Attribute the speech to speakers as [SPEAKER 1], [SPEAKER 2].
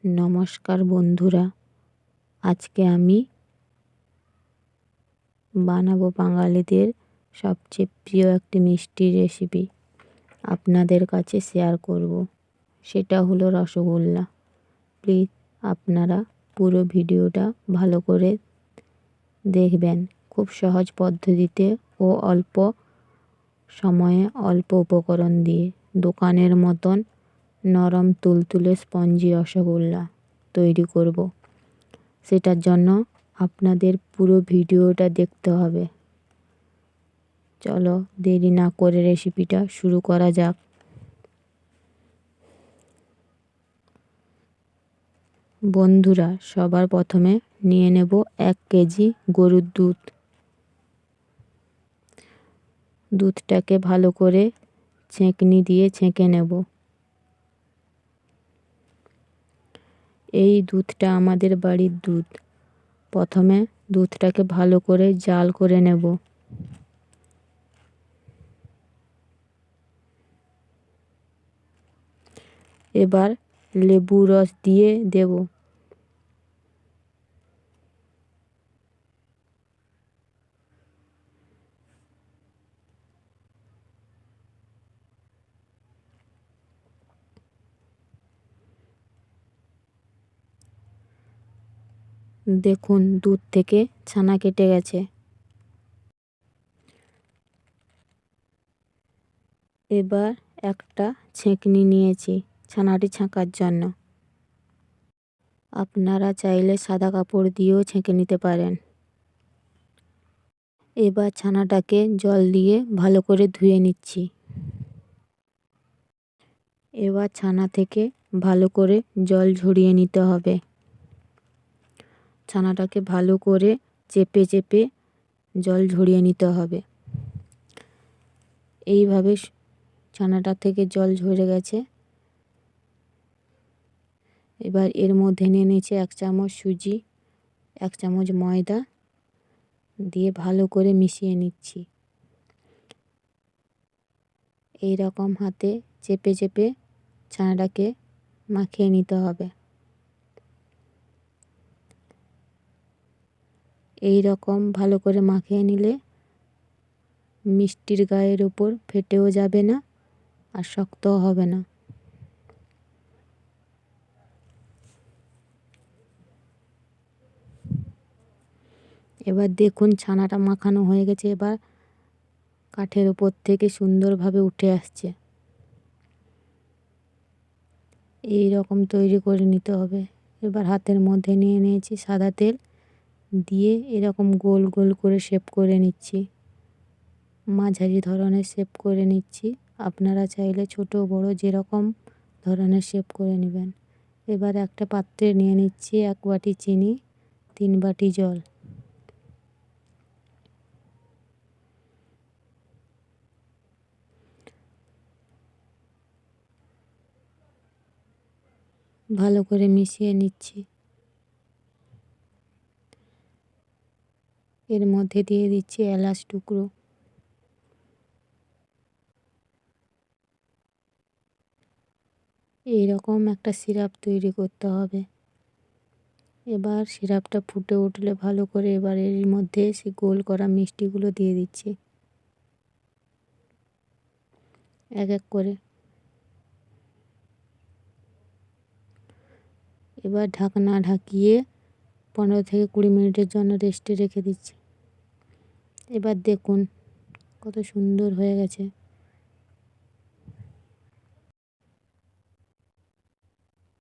[SPEAKER 1] নমস্কার বন্ধুরা, আজকে আমি বানাবো বাঙালিদের সবচেয়ে প্রিয় একটি মিষ্টি রেসিপি আপনাদের কাছে শেয়ার করব। সেটা হলো রসগোল্লা। প্লিজ আপনারা পুরো ভিডিওটা ভালো করে দেখবেন। খুব সহজ পদ্ধতিতে ও অল্প সময়ে অল্প উপকরণ দিয়ে দোকানের মতন নরম তুলতুলে স্পঞ্জি রসগোল্লা তৈরি করব। সেটার জন্য আপনাদের পুরো ভিডিওটা দেখতে হবে। চলো দেরি না করে রেসিপিটা শুরু করা যাক। বন্ধুরা, সবার প্রথমে নিয়ে নেব 1 কেজি গরুর দুধ। দুধটাকে ভালো করে ছেঁকনি দিয়ে ছেঁকে নেব। এই দুধটা আমাদের বাড়ির দুধ। প্রথমে দুধটাকে ভালো করে জাল করে নেব। এবার লেবু রস দিয়ে দেব। দেখুন দুধ থেকে ছানা কেটে গেছে। এবার একটা ছেঁকনি নিয়েছি ছানাটি ছাঁকার জন্য। আপনারা চাইলে সাদা কাপড় দিয়েও ছেঁকে নিতে পারেন। এবার ছানাটাকে জল দিয়ে ভালো করে ধুয়ে নিচ্ছি। এবার ছানা থেকে ভালো করে জল ঝরিয়ে নিতে হবে। ছানাটাকে ভালো করে চেপে চেপে জল ঝরিয়ে নিতে হবে। এইভাবে ছানাটা থেকে জল ঝরে গেছে। এবার এর মধ্যে নিয়ে নিয়েছি 1 চামচ সুজি, 1 চামচ ময়দা দিয়ে ভালো করে মিশিয়ে নিচ্ছি। এই রকম হাতে চেপে চেপে ছানাটাকে মাখিয়ে নিতে হবে। এই রকম ভালো করে মাখিয়ে নিলে মিষ্টির গায়ের উপর ফেটেও যাবে না আর শক্তও হবে না। এবার দেখুন ছানাটা মাখানো হয়ে গেছে। এবার কাঠের উপর থেকে সুন্দরভাবে উঠে আসছে। এই রকম তৈরি করে নিতে হবে। এবার হাতের মধ্যে নিয়ে নিয়েছি সাদা তেল দিয়ে এরকম গোল গোল করে শেপ করে নিচ্ছি। মাঝারি ধরনের শেপ করে নিচ্ছি। আপনারা চাইলে ছোট বড় যেরকম ধরনের শেপ করে নেবেন। এবার একটা পাত্রে নিয়ে নিচ্ছি 1 বাটি চিনি, 3 বাটি জল। ভালো করে মিশিয়ে নিচ্ছি। এর মধ্যে দিয়ে দিচ্ছি এলাচ টুকরো। এইরকম একটা সিরাপ তৈরি করতে হবে। এবার সিরাপটা ফুটে উঠলে ভালো করে এবার এর মধ্যে সে গোল করা মিষ্টিগুলো দিয়ে দিচ্ছি এক এক করে। এবার ঢাকনা ঢাকিয়ে 15 থেকে 20 মিনিটের জন্য রেস্টে রেখে দিচ্ছি। এবার দেখুন কত সুন্দর হয়ে গেছে।